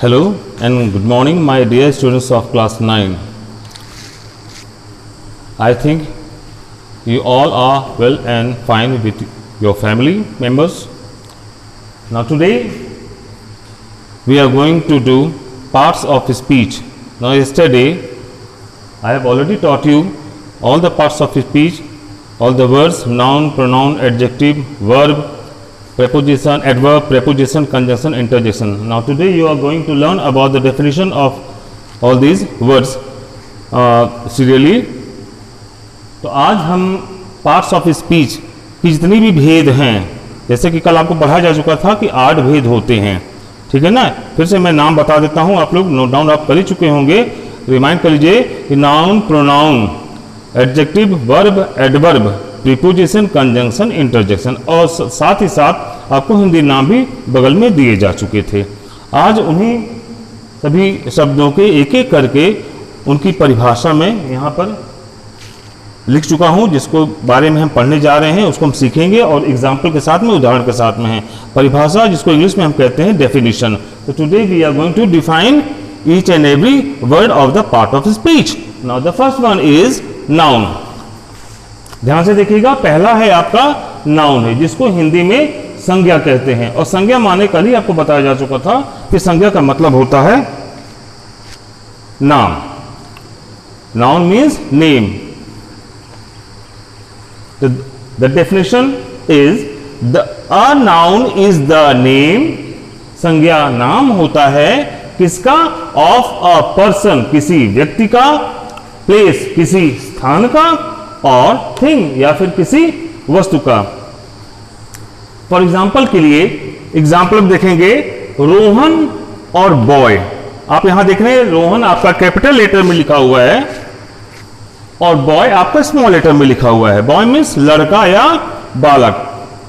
Hello and good morning, my dear students of class 9. I think you all are well and fine with your family members. Now today we are going to do parts of speech. Now yesterday I have already taught you all the parts of speech, all the words, noun, pronoun, adjective, verb, preposition, adverb, preposition, conjunction, interjection. Now today you are going to learn about the definition of all these words serially. तो आज हम parts of speech की जितनी भी भेद हैं, जैसे कि कल आपको पढ़ाया जा चुका था कि 8 भेद होते हैं, ठीक है ना। फिर से मैं नाम बता देता हूँ, आप लोग नोट डाउन आप कर ही चुके होंगे, रिमाइंड कर लीजिए कि noun, pronoun, adjective, verb, adverb, preposition, conjunction, interjection, और साथ ही साथ आपको हिंदी नाम भी बगल में दिए जा चुके थे। आज उन्हीं सभी शब्दों के एक एक करके उनकी परिभाषा में यहाँ पर लिख चुका हूँ, जिसको बारे में हम पढ़ने जा रहे हैं, उसको हम सीखेंगे और एग्जाम्पल के साथ में, उदाहरण के साथ में है। परिभाषा जिसको इंग्लिश में हम कहते हैं डेफिनेशन। तो today we are going to define each and every word of the part of speech. Now the first one is noun. ध्यान से देखिएगा, पहला है आपका नाउन है, जिसको हिंदी में संज्ञा कहते हैं। और संज्ञा माने कल ही आपको बताया जा चुका था कि संज्ञा का मतलब होता है नाम। Noun means name. The definition is a noun is the name, संज्ञा नाम होता है किसका, of a person, किसी व्यक्ति का, place, किसी स्थान का, और thing या फिर किसी वस्तु का। फॉर एग्जाम्पल के लिए एग्जाम्पल देखेंगे, रोहन और बॉय। आप यहां देख रहे हैं, रोहन आपका कैपिटल लेटर में लिखा हुआ है और बॉय आपका स्मॉल लेटर में लिखा हुआ है। बॉय मीन्स लड़का या बालक।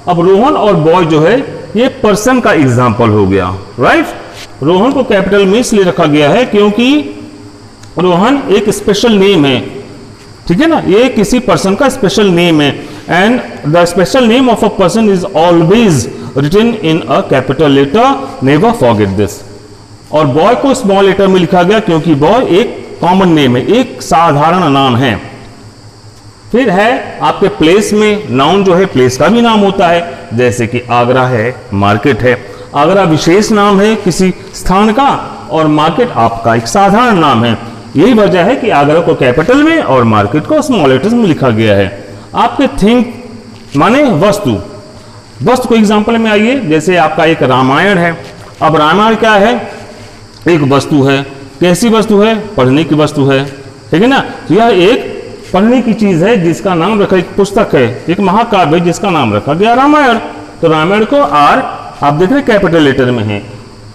अब रोहन और बॉय जो है ये पर्सन का एग्जाम्पल हो गया, राइट। रोहन को कैपिटल में इसलिए रखा गया है क्योंकि रोहन एक स्पेशल नेम है, ठीक है ना, ये किसी पर्सन का स्पेशल नेम है। And the special name of a person is always written in a capital letter, never forget this. और बॉय को स्मॉल लेटर में लिखा गया क्योंकि बॉय एक कॉमन नेम है, एक साधारण नाम है। फिर है आपके प्लेस में, नाउन जो है प्लेस का भी नाम होता है, जैसे कि आगरा है, मार्केट है। आगरा विशेष नाम है किसी स्थान का और मार्केट आपका एक साधारण नाम है। यही वजह है कि आगरा को कैपिटल में और मार्केट को स्मॉल लेटर्स में लिखा गया है। आपके थिंक माने वस्तु। वस्तु को एग्जांपल में आइए, जैसे आपका एक रामायण है। अब रामायण क्या है, एक वस्तु है। कैसी वस्तु है, पढ़ने की वस्तु है, ठीक है ना। तो यह एक पढ़ने की चीज है जिसका नाम रखा, एक पुस्तक है, एक महाकाव्य है जिसका नाम रखा गया रामायण। तो रामायण को आर आप देख रहे कैपिटल लेटर में है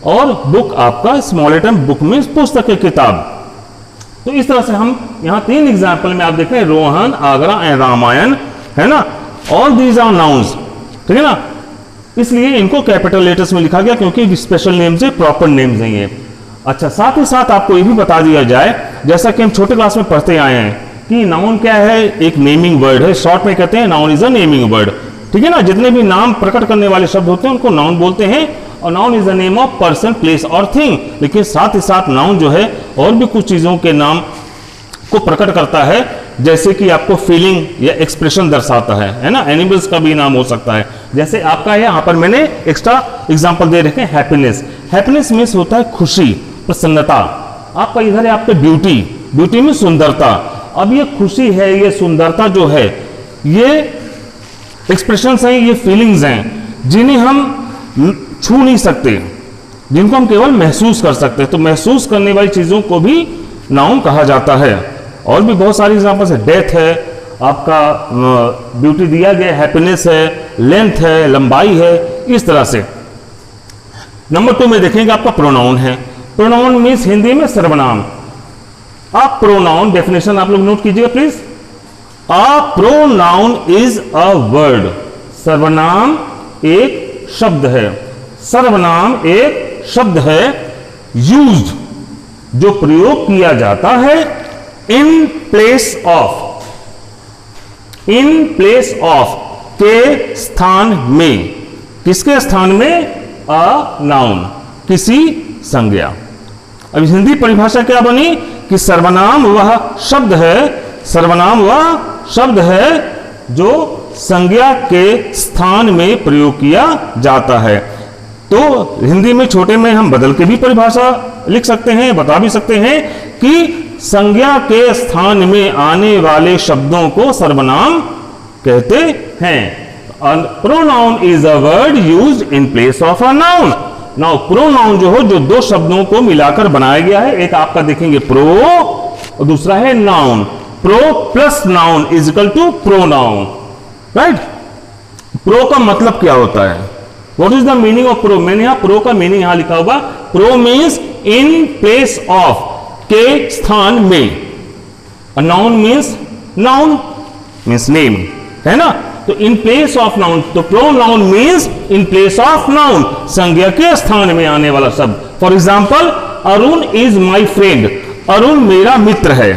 और बुक आपका स्मॉल लेटर में, बुक में पुस्तक है, किताब। तो इस तरह से हम यहाँ 3 एग्जाम्पल में आप देख रहे हैं, रोहन, आगरा एंड रामायण, है ना। ऑल दीज आर नाउन्स, ठीक है ना। इसलिए इनको कैपिटल लेटर्स में लिखा गया क्योंकि स्पेशल नेम्स है, प्रॉपर नेम्स नहीं है। अच्छा, साथ ही साथ आपको ये भी बता दिया जाए, जैसा कि हम छोटे क्लास में पढ़ते आए हैं कि नाउन क्या है, एक नेमिंग वर्ड है। शॉर्ट में कहते हैं noun is a naming word, ठीक है ना। जितने भी नाम प्रकट करने वाले शब्द होते हैं उनको नाउन बोलते हैं। और noun is the name of person, place और थिंग। लेकिन साथ ही साथ नाउन जो है और भी कुछ चीजों के नाम को प्रकट करता है, जैसे कि आपको फीलिंग या एक्सप्रेशन दर्शाता है ना। एनिमल्स का भी नाम हो सकता है, जैसे आपका यहाँ पर मैंने एक्स्ट्रा एग्जाम्पल दे रखे हैं, हैप्पीनेस। हैप्पीनेस मीन्स होता है खुशी, प्रसन्नता। आपका इधर है आपके ब्यूटी, ब्यूटी में सुंदरता। अब ये खुशी है, ये सुंदरता जो है, ये एक्सप्रेशंस हैं, ये फीलिंग्स हैं जिन्हें हम छू नहीं सकते, जिनको हम केवल महसूस कर सकते हैं। तो महसूस करने वाली चीजों को भी नाउन कहा जाता है। और भी बहुत सारी एग्जांपल्स है, डेथ है, आपका ब्यूटी दिया गया, हैप्पीनेस है, लेंथ है, लंबाई है, इस तरह से। नंबर 2 में देखेंगे आपका प्रोनाउन है। प्रोनाउन मीन्स हिंदी में सर्वनाम। अब प्रोनाउन डेफिनेशन आप लोग नोट कीजिएगा please. A pronoun is a word. सर्वनाम एक शब्द है, सर्वनाम एक शब्द है, यूज्ड जो प्रयोग किया जाता है, इन place of, in place of के स्थान में। किसके स्थान में, अ नाउन, किसी संज्ञा। अब हिंदी परिभाषा क्या बनी कि सर्वनाम वह शब्द है, सर्वनाम वह शब्द है जो संज्ञा के स्थान में प्रयोग किया जाता है। तो हिंदी में छोटे में हम बदल के भी परिभाषा लिख सकते हैं, बता भी सकते हैं कि संज्ञा के स्थान में आने वाले शब्दों को सर्वनाम कहते हैं। Pronoun is a word used in place of a noun. Now pronoun जो हो, जो दो शब्दों को मिलाकर बनाया गया है, एक आपका देखेंगे प्रो और दूसरा है noun. Pro plus noun is equal to pronoun, right. Pro का मतलब क्या होता है? What is the meaning of pro? मैंने यहां प्रो का मीनिंग यहां लिखा होगा, pro means in place of, के स्थान में। Noun means, noun means name, है ना। तो इन प्लेस ऑफ नाउन, तो pronoun means in place of noun, संज्ञा के स्थान में आने वाला शब्द। For example, Arun is my friend, Arun मेरा मित्र है।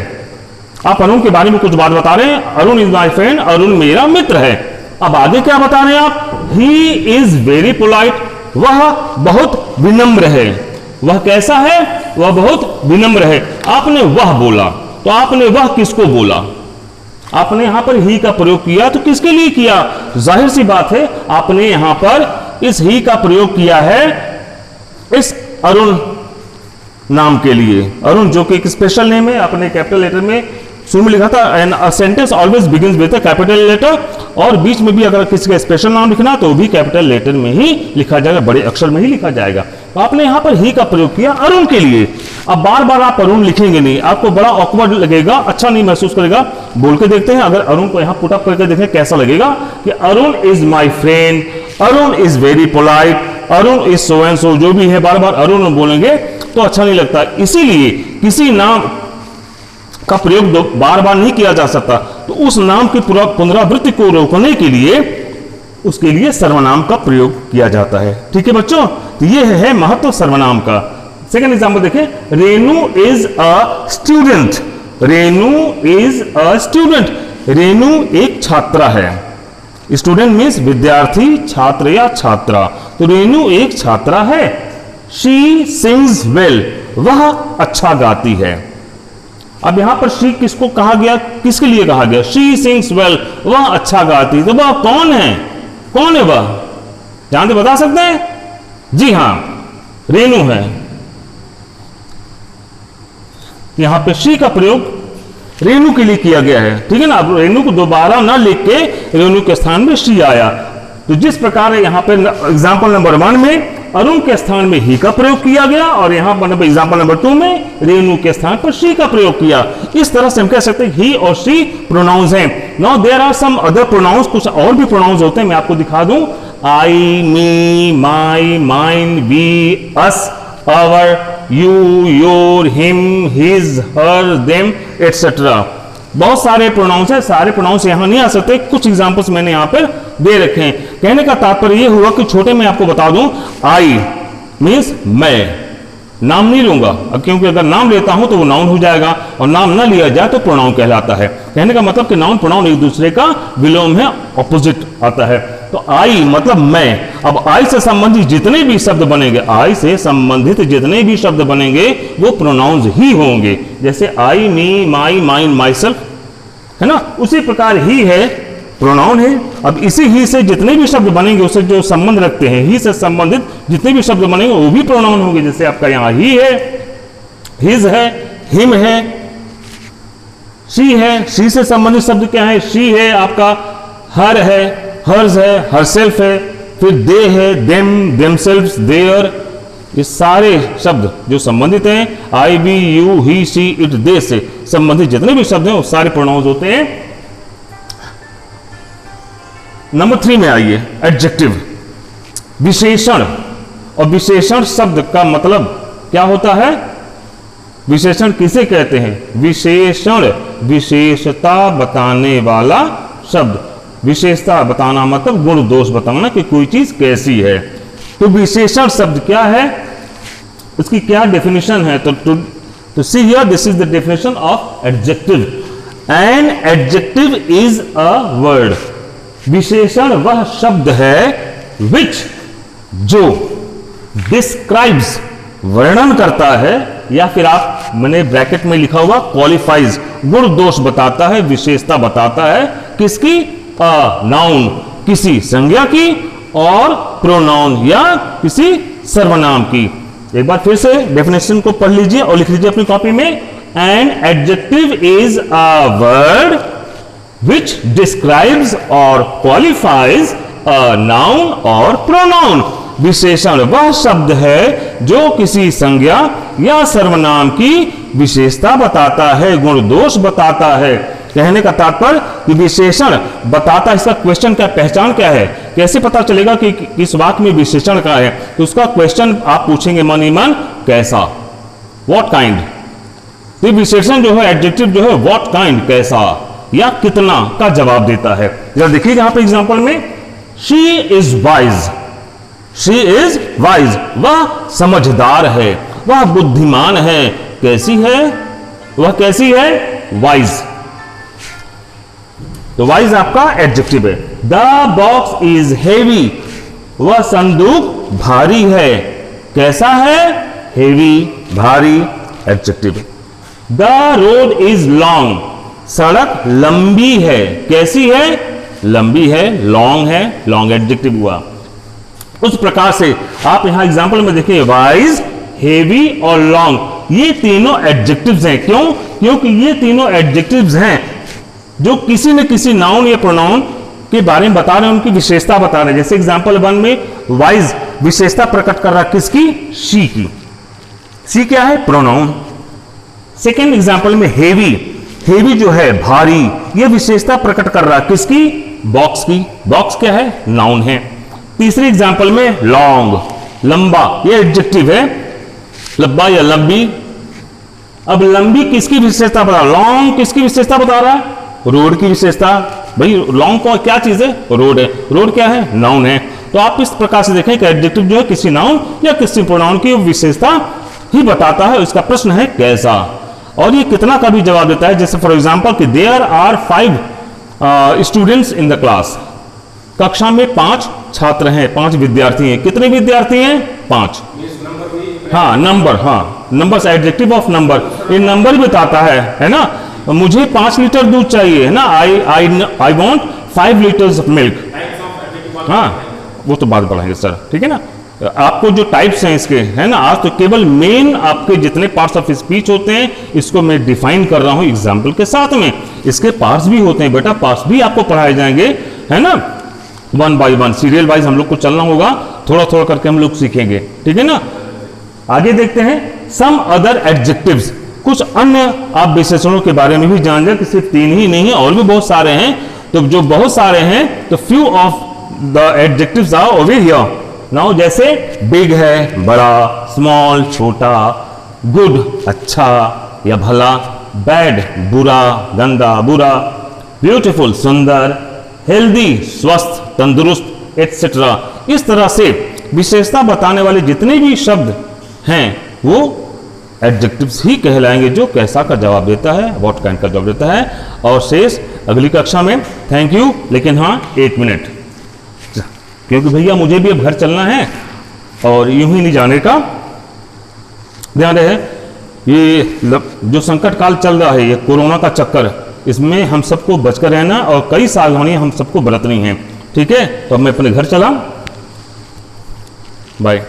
आप अरुण के बारे में कुछ बात बता रहे हैं, Arun is my friend, Arun मेरा मित्र है। अब आगे क्या बता रहे हैं आप? ही इज वेरी पोलाइट, वह बहुत विनम्र है। वह कैसा है? वह बहुत विनम्र है। आपने वह बोला, तो आपने वह किसको बोला? आपने यहां पर ही का प्रयोग किया, तो किसके लिए किया? जाहिर सी बात है, आपने यहां पर इस ही का प्रयोग किया है इस अरुण नाम के लिए। अरुण जो कि एक स्पेशल नेम है, आपने कैपिटल लेटर में शुरू में लिखा था, and a sentence always begins with a capital letter, और बीच में भी अगर किसी का स्पेशल नाम लिखना तो भी कैपिटल लेटर में ही लिखा जाएगा, बड़े अक्षर में ही लिखा जाएगा। तो आपने यहां पर ही का प्रयोग किया अरुण के लिए। अब बार बार आप अरुण लिखेंगे नहीं, आपको बड़ा ऑकवर्ड लगेगा, अच्छा नहीं महसूस करेगा। बोल के देखते हैं, अगर अरुण को यहां पुट अप करके देखें कैसा लगेगा कि Arun is my friend, Arun is very polite, Arun is so and so, जो भी है बार बार अरुण बोलेंगे तो अच्छा नहीं लगता। इसीलिए किसी नाम का प्रयोग बार बार नहीं किया जा सकता, तो उस नाम की पुनरावृत्ति को रोकने के लिए उसके लिए सर्वनाम का प्रयोग किया जाता है। ठीक है बच्चों, तो ये है महत्व सर्वनाम का। सेकंड एग्जांपल देखें, Renu is a student, Renu is a student, Renu एक छात्रा है। स्टूडेंट मीन्स विद्यार्थी, छात्र या छात्रा, तो रेनू एक छात्रा है। शी सिंग्स वेल, वह अच्छा गाती है। अब यहां पर शी किसको कहा गया, किसके लिए कहा गया? शी सिंग्स वेल, वह अच्छा गाती, तो वह कौन है? कौन है वह? जानते बता सकते हैं? जी हां, रेनू है। यहां पे शी का प्रयोग रेनू के लिए किया गया है, ठीक है ना। अब रेनू को दोबारा ना लिख के रेनू के स्थान में शी आया। तो जिस प्रकार यहां पे एग्जांपल नंबर 1 में अरुण के स्थान में ही का प्रयोग किया गया, और यहां पर एग्जांपल नंबर 2 में रेनू के स्थान पर शी का प्रयोग किया, इस तरह से हम कह सकते हैं ही और शी प्रोनाउंस हैं। Now there are some other pronouns, कुछ और भी प्रोनाउंस होते हैं, मैं आपको दिखा दूं। I, me, my, mine, we, us, our, you, your, him, his, her, them, etcetera. बहुत सारे प्रोनाउंस हैं, सारे प्रोनाउंस यहां नहीं आ सकते, कुछ एग्जांपल्स मैंने यहां पर दे रखे हैं। कहने का तात्पर्य यह हुआ कि छोटे में आपको बता दूं, आई मीन्स मैं, नाम नहीं लूंगा अब, क्योंकि अगर नाम लेता हूं तो वो नाउन हो जाएगा, और नाम ना लिया जाए तो प्रोनाउन कहलाता है। कहने का मतलब कि नाउन प्रोनाउन एक दूसरे का विलोम है, ऑपोजिट आता है। तो आई मतलब मैं। अब आई से संबंधित जितने भी शब्द बनेंगे, आई से संबंधित जितने भी शब्द बनेंगे वो प्रोनाउंस ही होंगे। जैसे आई, me, my, mine, my self, है ना, उसी प्रकार ही है, प्रोनाउन है। अब इसी ही से जितने भी शब्द बनेंगे उससे जो संबंध रखते हैं, ही से संबंधित जितने भी शब्द बनेंगे वो भी प्रोनाउन होंगे। जैसे आपका यहां ही है, हिज है, हिम है, शी है, शी से संबंधित शब्द क्या है? शी है आपका, हर है, हर्ज है, हरसेल्फ है, फिर दे है, देम, देमसेल्व्स, देयर, ये सारे शब्द जो संबंधित हैं, I, we, you, he, she, it, they से संबंधित जितने भी शब्द हैं वो सारे प्रोनाउंस होते हैं। नंबर 3 में आइए, एडजेक्टिव, विशेषण। और विशेषण शब्द का मतलब क्या होता है? विशेषण किसे कहते हैं? विशेषण विशेषता बताने वाला शब्द। विशेषता बताना मतलब गुण दोष बताना कि कोई चीज कैसी है। तो विशेषण शब्द क्या है, इसकी क्या डेफिनेशन है? तो see here, this is the definition of adjective. An adjective is a word. विशेषण वह शब्द है विच, जो डिस्क्राइब्स वर्णन करता है, या फिर आप मैंने ब्रैकेट में लिखा हुआ क्वालिफाइज, गुण दोष बताता है, विशेषता बताता है किसकी, नाउन किसी संज्ञा की और प्रोनाउन या किसी सर्वनाम की। एक बार फिर से डेफिनेशन को पढ़ लीजिए और लिख लीजिए अपनी कॉपी में। An adjective is a word which describes or qualifies a noun or pronoun। विशेषण वह शब्द है जो किसी संज्ञा या सर्वनाम की विशेषता बताता है, गुण दोष बताता है। कहने का तात्पर्य कि विशेषण बताता, इसका क्वेश्चन क्या, पहचान क्या है, कैसे पता चलेगा कि किस वाक्य में विशेषण का है, तो उसका क्वेश्चन आप पूछेंगे मन ही मन, कैसा, व्हाट काइंड। तो विशेषण जो है, एडजेक्टिव जो है, व्हाट काइंड, कैसा या कितना का जवाब देता है। जरा देखिए यहां पे एग्जांपल में, she is wise, she is wise, वह समझदार है, वह बुद्धिमान है। कैसी है, वह कैसी है, वाइज। तो वाइज आपका एडजेक्टिव है। द बॉक्स इज हेवी, वह संदूक भारी है। कैसा है, हेवी, भारी, adjective. The road is long, सड़क लंबी है। कैसी है, लंबी है, लॉन्ग है, लॉन्ग एडजेक्टिव हुआ। उस प्रकार से आप यहां एग्जांपल में देखिए, वाइज, हेवी और लॉन्ग, ये तीनों एडजेक्टिव्स हैं। क्यों, क्योंकि ये तीनों एडजेक्टिव्स हैं जो किसी न किसी नाउन या प्रोनाउन के बारे में बता रहे हैं, उनकी विशेषता बता रहे हैं। जैसे एग्जांपल 1 में वाइज विशेषता प्रकट कर रहा है किसकी, शी की। शी क्या है, प्रोनाउन। सेकेंड एग्जांपल में हेवी, हेवी जो है भारी, यह विशेषता प्रकट कर रहा है किसकी, बॉक्स की। बॉक्स क्या है, नाउन है। तीसरे एग्जांपल में लॉन्ग, लंबा, यह एडजेक्टिव है, लंबा या लंबी। अब लंबी किसकी विशेषता बता रहा, लॉन्ग किसकी विशेषता बता रहा है, रोड की विशेषता। भाई लॉन्ग को क्या चीज है, रोड है। रोड क्या है, नाउन है। तो आप इस प्रकार से देखें कि एडजेक्टिव जो है किसी नाउन या किसी प्रोनाउन की विशेषता ही बताता है। इसका प्रश्न है कैसा, और ये कितना का भी जवाब देता है। जैसे फॉर एग्जांपल कि there are 5 students in the class, कक्षा में 5 छात्र हैं, 5 विद्यार्थी हैं। कितने विद्यार्थी हैं, 5। हाँ, नंबर, हाँ, नंबर एडजेक्टिव ऑफ नंबर, ये नंबर ही बताता है ना। मुझे 5 लीटर दूध चाहिए, है ना, I want 5 litres of milk. हाँ, वो तो बात बढ़ाएंगे सर, ठीक है ना। आपको जो टाइप्स हैं इसके, है ना, आज तो केवल मेन आपके जितने पार्ट्स ऑफ स्पीच होते हैं इसको मैं डिफाइन कर रहा हूं एग्जाम्पल के साथ में। इसके पार्ट्स भी होते हैं बेटा, पार्ट्स भी आपको पढ़ाए जाएंगे, है ना, 1 by 1 सीरियल वाइज हम लोग को चलना होगा, थोड़ा थोड़ा करके हम लोग सीखेंगे, ठीक है ना। आगे देखते हैं सम अदर एडजेक्टिव्स, कुछ अन्य आप विशेषणों के बारे में भी जान जाए कि सिर्फ 3 ही नहीं है, और भी बहुत सारे हैं। तो जो बहुत सारे हैं तो few of the adjectives are over here now. जैसे बिग है, बड़ा, स्मॉल छोटा, गुड अच्छा या भला, बैड बुरा, गंदा बुरा, ब्यूटीफुल सुंदर, हेल्दी स्वस्थ तंदुरुस्त, एटसेट्रा। इस तरह से विशेषता बताने वाले जितने भी शब्द हैं वो एडजेक्टिव्स ही कहलाएंगे, जो कैसा का जवाब देता है, व्हाट काइंड का जवाब देता है। और शेष अगली कक्षा में। Thank you. लेकिन हाँ 1 मिनट, क्योंकि भैया मुझे भी अब घर चलना है और यूं ही नहीं जाने का। ध्यान रहे, ये जो संकट काल चल रहा है, ये कोरोना का चक्कर, इसमें हम सबको बचकर रहना और कई सावधानियां हम सबको बरतनी हैं, ठीक है। तो अब मैं अपने घर चला, बाय।